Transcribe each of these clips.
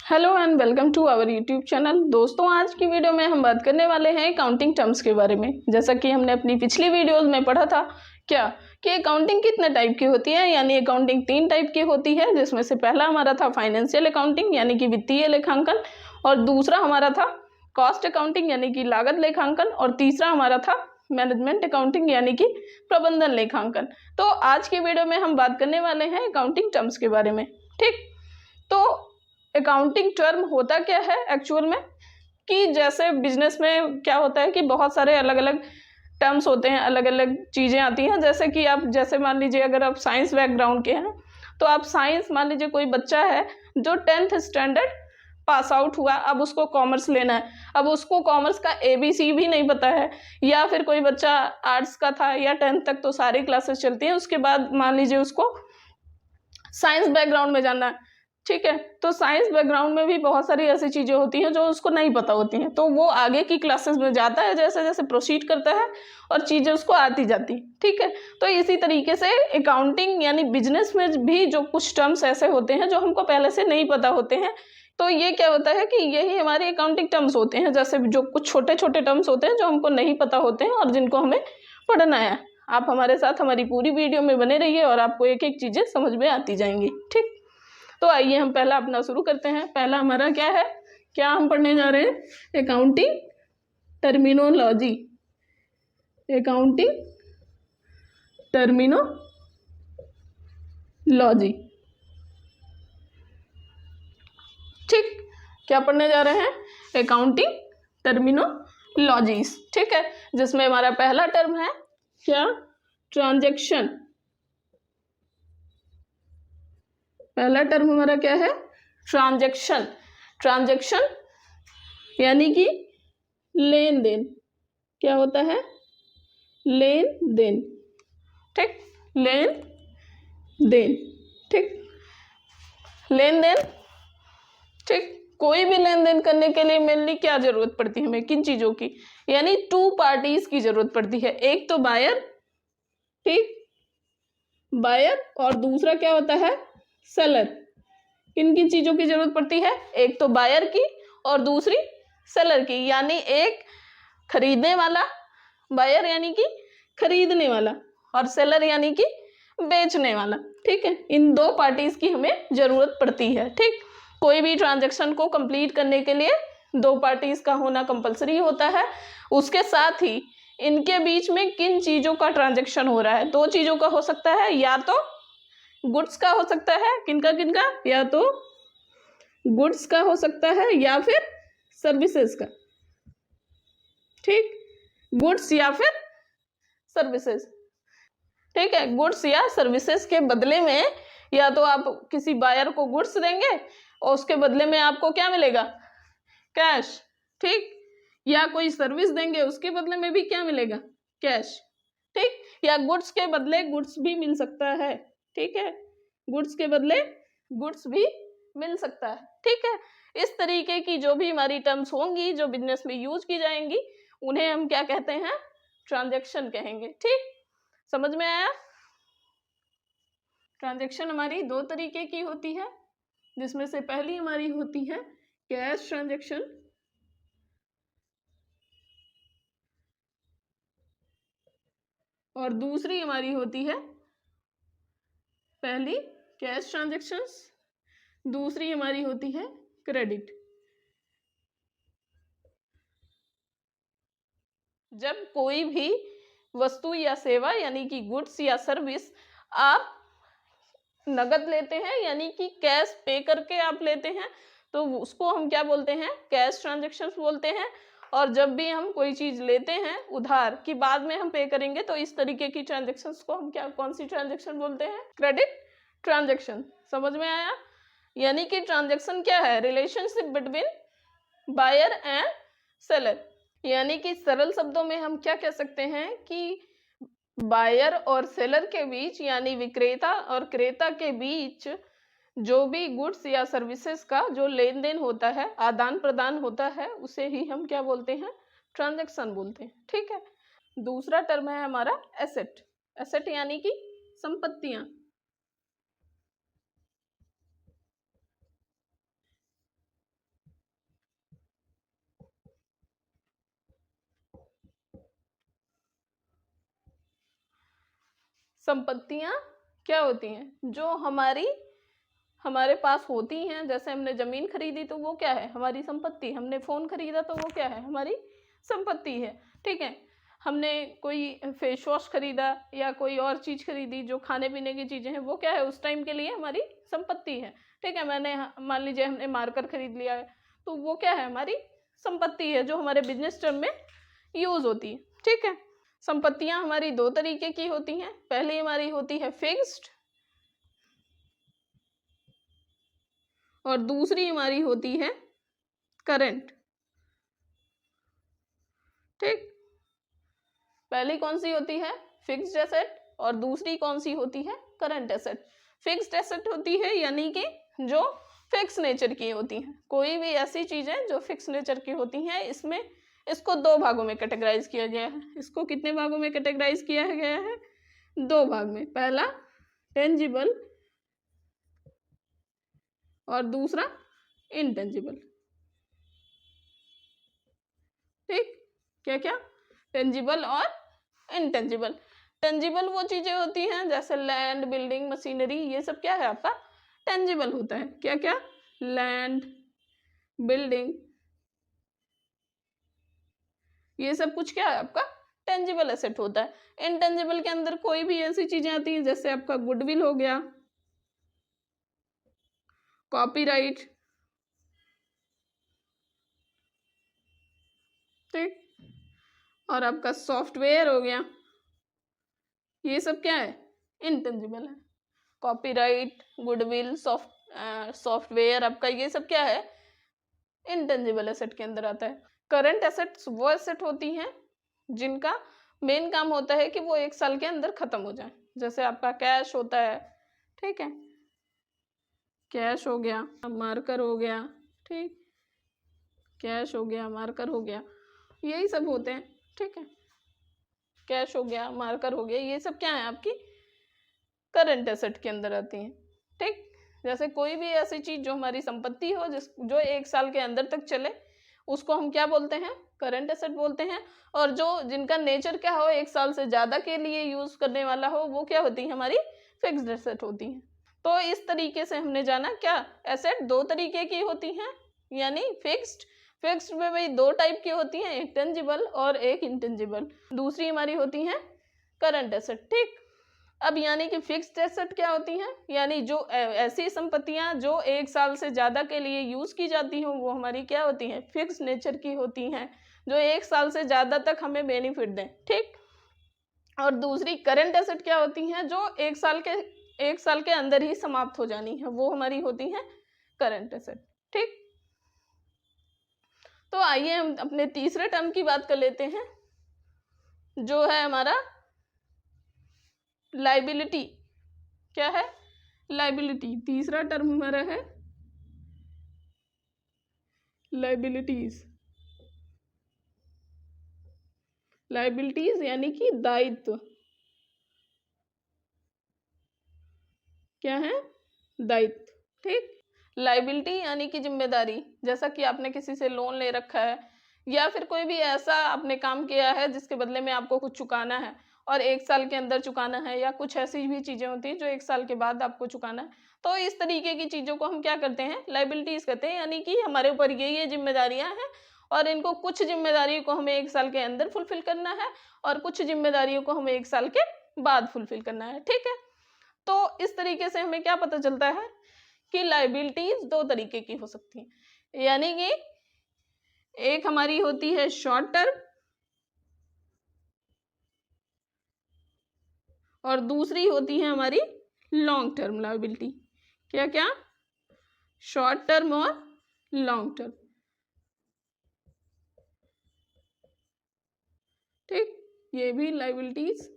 Hello and welcome to our YouTube channel. दोस्तों, आज की वीडियो में हम बात करने वाले हैं अकाउंटिंग टर्म्स के बारे में। जैसा कि हमने अपनी पिछली वीडियोस में पढ़ा था क्या कि अकाउंटिंग कितने टाइप की होती है, यानी अकाउंटिंग 3 टाइप की होती है, जिसमें से पहला हमारा था फाइनेंशियल अकाउंटिंग यानी कि वित्तीय लेखांकन, और दूसरा हमारा था कॉस्ट अकाउंटिंग यानी कि लागत लेखांकन, और तीसरा हमारा था मैनेजमेंट अकाउंटिंग यानी कि प्रबंधन लेखांकन। तो आज की वीडियो में हम बात करने वाले हैं अकाउंटिंग टर्म्स के बारे में। ठीक, तो अकाउंटिंग टर्म होता क्या है एक्चुअल में, कि जैसे बिजनेस में क्या होता है कि बहुत सारे अलग अलग टर्म्स होते हैं, अलग अलग चीज़ें आती हैं। जैसे कि आप जैसे मान लीजिए अगर आप साइंस बैकग्राउंड के हैं तो आप साइंस, मान लीजिए कोई बच्चा है जो 10th स्टैंडर्ड पास आउट हुआ, अब उसको कॉमर्स लेना है, अब उसको कॉमर्स का ABC भी नहीं पता है, या फिर कोई बच्चा आर्ट्स का था या 10th तक तो सारी क्लासेस चलती हैं, उसके बाद मान लीजिए उसको साइंस बैकग्राउंड में जाना है। ठीक है, तो साइंस बैकग्राउंड में भी बहुत सारी ऐसी चीज़ें होती हैं जो उसको नहीं पता होती हैं, तो वो आगे की क्लासेस में जाता है, जैसे जैसे प्रोसीड करता है और चीज़ें उसको आती जाती। ठीक है, तो इसी तरीके से अकाउंटिंग यानी बिजनेस में भी जो कुछ टर्म्स ऐसे होते हैं जो हमको पहले से नहीं पता होते हैं, तो ये क्या होता है कि यही हमारे अकाउंटिंग टर्म्स होते हैं। जैसे जो कुछ छोटे छोटे टर्म्स होते हैं जो हमको नहीं पता होते हैं और जिनको हमें पढ़ना है। आप हमारे साथ हमारी पूरी वीडियो में बने रहिए और आपको एक एक चीज़ें समझ में आती जाएंगी। ठीक, तो आइए हम पहला अपना शुरू करते हैं। पहला हमारा क्या है, क्या हम पढ़ने जा रहे हैं, अकाउंटिंग टर्मिनोलॉजी। Accounting terminology. ठीक, क्या पढ़ने जा रहे हैं, अकाउंटिंग टर्मिनोलॉजीज। ठीक है, जिसमें हमारा पहला टर्म है क्या, ट्रांजैक्शन। पहला टर्म हमारा क्या है, ट्रांजैक्शन। ट्रांजैक्शन यानी कि लेन देन। क्या होता है, लेन देन। ठीक, लेन देन। ठीक, लेन देन। ठीक, कोई भी लेन देन करने के लिए मेनली क्या जरूरत पड़ती है हमें, किन चीजों की, यानी 2 पार्टीज की जरूरत पड़ती है। एक तो बायर, ठीक, बायर, और दूसरा क्या होता है, सेलर। किन किन चीजों की जरूरत पड़ती है, एक तो बायर की और दूसरी सेलर की, यानी एक खरीदने वाला, बायर यानी कि खरीदने वाला, और सेलर यानी कि बेचने वाला। ठीक है, इन 2 पार्टीज की हमें जरूरत पड़ती है। ठीक, कोई भी ट्रांजैक्शन को कंप्लीट करने के लिए 2 पार्टीज का होना कंपलसरी होता है। उसके साथ ही इनके बीच में किन चीजों का ट्रांजैक्शन हो रहा है, 2 चीजों का हो सकता है, या तो गुड्स का हो सकता है, किनका किनका, या तो गुड्स का हो सकता है या फिर सर्विसेज का। ठीक, गुड्स या फिर सर्विसेज। ठीक है, गुड्स या सर्विसेज के बदले में या तो आप किसी बायर को गुड्स देंगे और उसके बदले में आपको क्या मिलेगा, कैश। ठीक, या कोई सर्विस देंगे उसके बदले में भी क्या मिलेगा, कैश। ठीक, या गुड्स के बदले गुड्स भी मिल सकता है। ठीक है, गुड्स के बदले गुड्स भी मिल सकता है। ठीक है, इस तरीके की जो भी हमारी टर्म्स होंगी जो बिजनेस में यूज की जाएंगी उन्हें हम क्या कहते हैं, ट्रांजैक्शन कहेंगे। ठीक, समझ में आया। ट्रांजैक्शन हमारी 2 तरीके की होती है, जिसमें से पहली हमारी होती है कैश ट्रांजैक्शन, और दूसरी हमारी होती है, पहली कैश ट्रांजैक्शंस, दूसरी हमारी होती है क्रेडिट। जब कोई भी वस्तु या सेवा यानी कि गुड्स या सर्विस आप नगद लेते हैं, यानी कि कैश पे करके आप लेते हैं, तो उसको हम क्या बोलते हैं, कैश ट्रांजैक्शंस बोलते हैं। और जब भी हम कोई चीज लेते हैं उधार कि बाद में हम पे करेंगे, तो इस तरीके की ट्रांजैक्शंस को हम क्या, कौन सी ट्रांजैक्शन बोलते हैं, क्रेडिट ट्रांजैक्शन। समझ में आया। यानी कि ट्रांजैक्शन क्या है, relationship between buyer and seller. यानी कि सरल शब्दों में हम क्या कह सकते हैं कि बायर और सेलर के बीच, यानी विक्रेता और क्रेता के बीच जो भी गुड्स या सर्विसेज का जो लेन देन होता है, आदान प्रदान होता है, उसे ही हम क्या बोलते हैं, ट्रांजैक्शन बोलते हैं। ठीक है, दूसरा टर्म है हमारा एसेट। एसेट यानी कि संपत्तियां। संपत्तियां क्या होती हैं? जो हमारे पास होती हैं। जैसे हमने जमीन खरीदी तो वो क्या है? हमारी संपत्ति। हमने फोन खरीदा तो वो क्या है? हमारी संपत्ति है। ठीक है। हमने कोई फेस वॉश खरीदा या कोई और चीज खरीदी जो खाने पीने की चीजें हैं, वो क्या है? उस टाइम के लिए हमारी संपत्ति है। ठीक है। मान लीजिए हमने मार्कर खरीद लिया है तो वो क्या है? हमारी संपत्ति है, जो हमारे बिजनेस टर्म में यूज होती है। ठीक है। संपत्तियां हमारी दो तरीके की होती हैं। पहली हमारी होती है फिक्स्ड और दूसरी हमारी होती है करंट। ठीक। पहली कौन सी होती है? Fixed asset. और दूसरी कौन सी होती है? Current asset. फिक्स्ड एसेट होती है यानी कि जो फिक्स नेचर की होती हैं। कोई भी ऐसी चीजें जो फिक्स नेचर की होती हैं, इसको दो भागों में कैटेगराइज किया गया है। इसको कितने भागों में कैटेगराइज किया गया है? दो भाग में। पहला टेंजिबल और दूसरा इनटेंजिबल। ठीक। क्या क्या? टेंजिबल और इनटेंजिबल। टेंजिबल वो चीजें होती हैं जैसे लैंड, बिल्डिंग, मशीनरी, ये सब क्या है? आपका टेंजिबल होता है। क्या क्या? लैंड, बिल्डिंग, ये सब कुछ क्या है? आपका टेंजिबल एसेट होता है। इनटेंजिबल के अंदर कोई भी ऐसी चीजें आती हैं जैसे आपका गुडविल हो गया, कॉपीराइट, ठीक, और आपका सॉफ्टवेयर हो गया। ये सब क्या है? इनटेंजिबल है। कॉपीराइट, गुडविल, सॉफ्टवेयर, आपका ये सब क्या है? इनटेंजिबल एसेट के अंदर आता है। करंट एसेट्स वो एसेट होती हैं जिनका मेन काम होता है कि वो 1 साल के अंदर खत्म हो जाए। जैसे आपका कैश होता है। ठीक है। कैश हो गया, मार्कर हो गया। ठीक। कैश हो गया, मार्कर हो गया, यही सब होते हैं। ठीक है। कैश हो गया, मार्कर हो गया, ये सब क्या है? आपकी करंट एसेट के अंदर आती हैं। ठीक। जैसे कोई भी ऐसी चीज जो हमारी संपत्ति हो, जो 1 साल के अंदर तक चले, उसको हम क्या बोलते हैं? करंट एसेट बोलते हैं। और जिनका नेचर क्या हो, 1 साल से ज्यादा के लिए यूज करने वाला हो, वो क्या होती है? हमारी फिक्स्ड एसेट होती है। तो इस तरीके से हमने जाना क्या एसेट दो तरीके की होती हैं, यानी फिक्स्ड में भाई दो टाइप की होती हैं, एक टेंजिबल और एक इंटेंजिबल। दूसरी हमारी होती है करंट एसेट। ठीक। अब यानी कि फिक्स्ड एसेट क्या होती हैं? यानी जो ऐसी संपत्तियां जो 1 साल से ज्यादा के लिए यूज की जाती हैं, वो हमारी क्या होती हैं? फिक्स्ड नेचर की होती हैं, जो 1 साल से ज्यादा तक हमें बेनिफिट दें। ठीक। और दूसरी करंट एसेट क्या होती हैं? जो 1 साल के अंदर ही समाप्त हो जानी है, वो हमारी होती है करंट एसेट। ठीक। तो आइए हम अपने तीसरे टर्म की बात कर लेते हैं, जो है हमारा लाइबिलिटी। क्या है? लाइबिलिटी। तीसरा टर्म हमारा है लाइबिलिटीज। लाइबिलिटीज यानी कि दायित्व। क्या है? दायित्व। ठीक। लाइबिलिटी यानी कि जिम्मेदारी। जैसा कि आपने किसी से लोन ले रखा है या फिर कोई भी ऐसा आपने काम किया है जिसके बदले में आपको कुछ चुकाना है और 1 साल के अंदर चुकाना है, या कुछ ऐसी भी चीजें होती हैं जो 1 साल के बाद आपको चुकाना है। तो इस तरीके की चीजों को हम क्या करते हैं? लाइबिलिटीज कहते हैं। यानी कि हमारे ऊपर ये जिम्मेदारियां हैं और इनको कुछ जिम्मेदारियों को हमें 1 साल के अंदर फुलफिल करना है और कुछ जिम्मेदारियों को हमें 1 साल के बाद फुलफिल करना है। ठीक है। तो इस तरीके से हमें क्या पता चलता है कि लाइबिलिटीज दो तरीके की हो सकती हैं। यानी कि एक हमारी होती है शॉर्ट टर्म और दूसरी होती है हमारी लॉन्ग टर्म लायबिलिटी। क्या क्या? शॉर्ट टर्म और लॉन्ग टर्म। ठीक। ये भी लायबिलिटीज।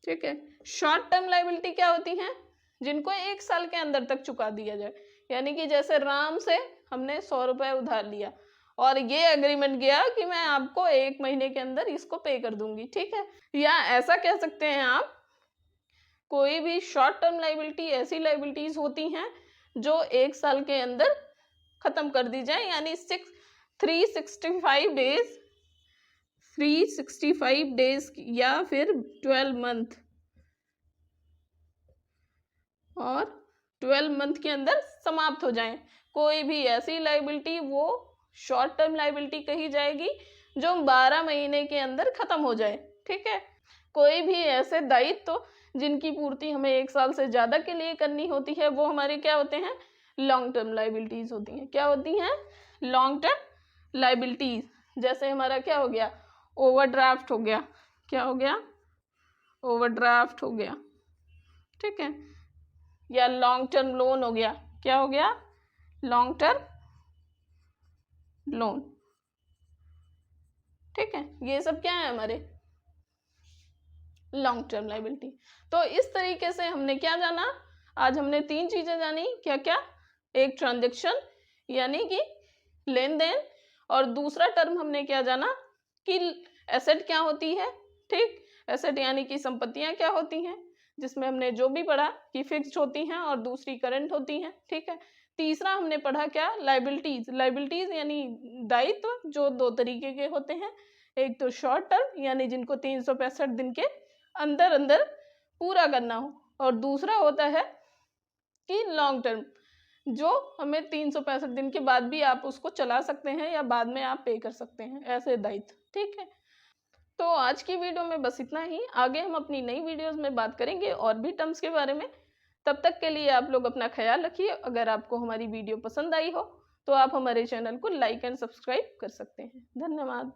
ठीक है। शॉर्ट टर्म लायबिलिटी क्या होती है? जिनको 1 साल के अंदर तक चुका दिया जाए। यानी कि जैसे राम से हमने 100 रुपए उधार लिया और ये एग्रीमेंट किया कि मैं आपको 1 महीने के अंदर इसको पे कर दूंगी। ठीक है। या ऐसा कह सकते हैं आप, कोई भी शॉर्ट टर्म लायबिलिटी ऐसी लायबिलिटीज होती हैं जो 1 साल के अंदर खत्म कर दी जाए, यानी 365 डेज 365 डेज या फिर 12 मंथ, और 12 मंथ के अंदर समाप्त हो जाएं। कोई भी ऐसी लाइबिलिटी वो शॉर्ट टर्म लाइबिलिटी कही जाएगी जो 12 महीने के अंदर खत्म हो जाए। ठीक है, कोई भी ऐसे दायित्व जिनकी पूर्ति हमें 1 साल से ज्यादा के लिए करनी होती है वो हमारे क्या होते हैं, लॉन्ग टर्म लाइबिलिटीज होती हैं। क्या होती हैं, लॉन्ग टर्म लाइबिलिटीज। जैसे हमारा क्या हो गया, ओवरड्राफ्ट हो गया, क्या हो गया, ओवरड्राफ्ट हो गया। ठीक है, या लॉन्ग टर्म लोन हो गया, क्या हो गया, लॉन्ग टर्म लोन। ठीक है, ये सब क्या है हमारे लॉन्ग टर्म लाइबिलिटी। तो इस तरीके से हमने क्या जाना, आज हमने 3 चीजें जानी। क्या क्या, एक ट्रांजैक्शन यानी कि लेन देन, और दूसरा टर्म हमने क्या जाना कि एसेट क्या होती है। ठीक, एसेट यानी कि संपत्तियां क्या होती हैं, जिसमें हमने जो भी पढ़ा कि फिक्स्ड होती हैं और दूसरी करंट होती हैं। ठीक है, तीसरा हमने पढ़ा क्या, लाइबिलिटीज। लाइबिलिटीज यानी दायित्व जो 2 तरीके के होते हैं, एक तो शॉर्ट टर्म यानी जिनको 365 दिन के अंदर अंदर पूरा करना हो, और दूसरा होता है कि लॉन्ग टर्म जो हमें 365 दिन के बाद भी आप उसको चला सकते हैं या बाद में आप पे कर सकते हैं, ऐसे दायित्व। ठीक है, तो आज की वीडियो में बस इतना ही। आगे हम अपनी नई वीडियोस में बात करेंगे और भी टर्म्स के बारे में। तब तक के लिए आप लोग अपना ख्याल रखिए। अगर आपको हमारी वीडियो पसंद आई हो तो आप हमारे चैनल को लाइक एंड सब्सक्राइब कर सकते हैं। धन्यवाद।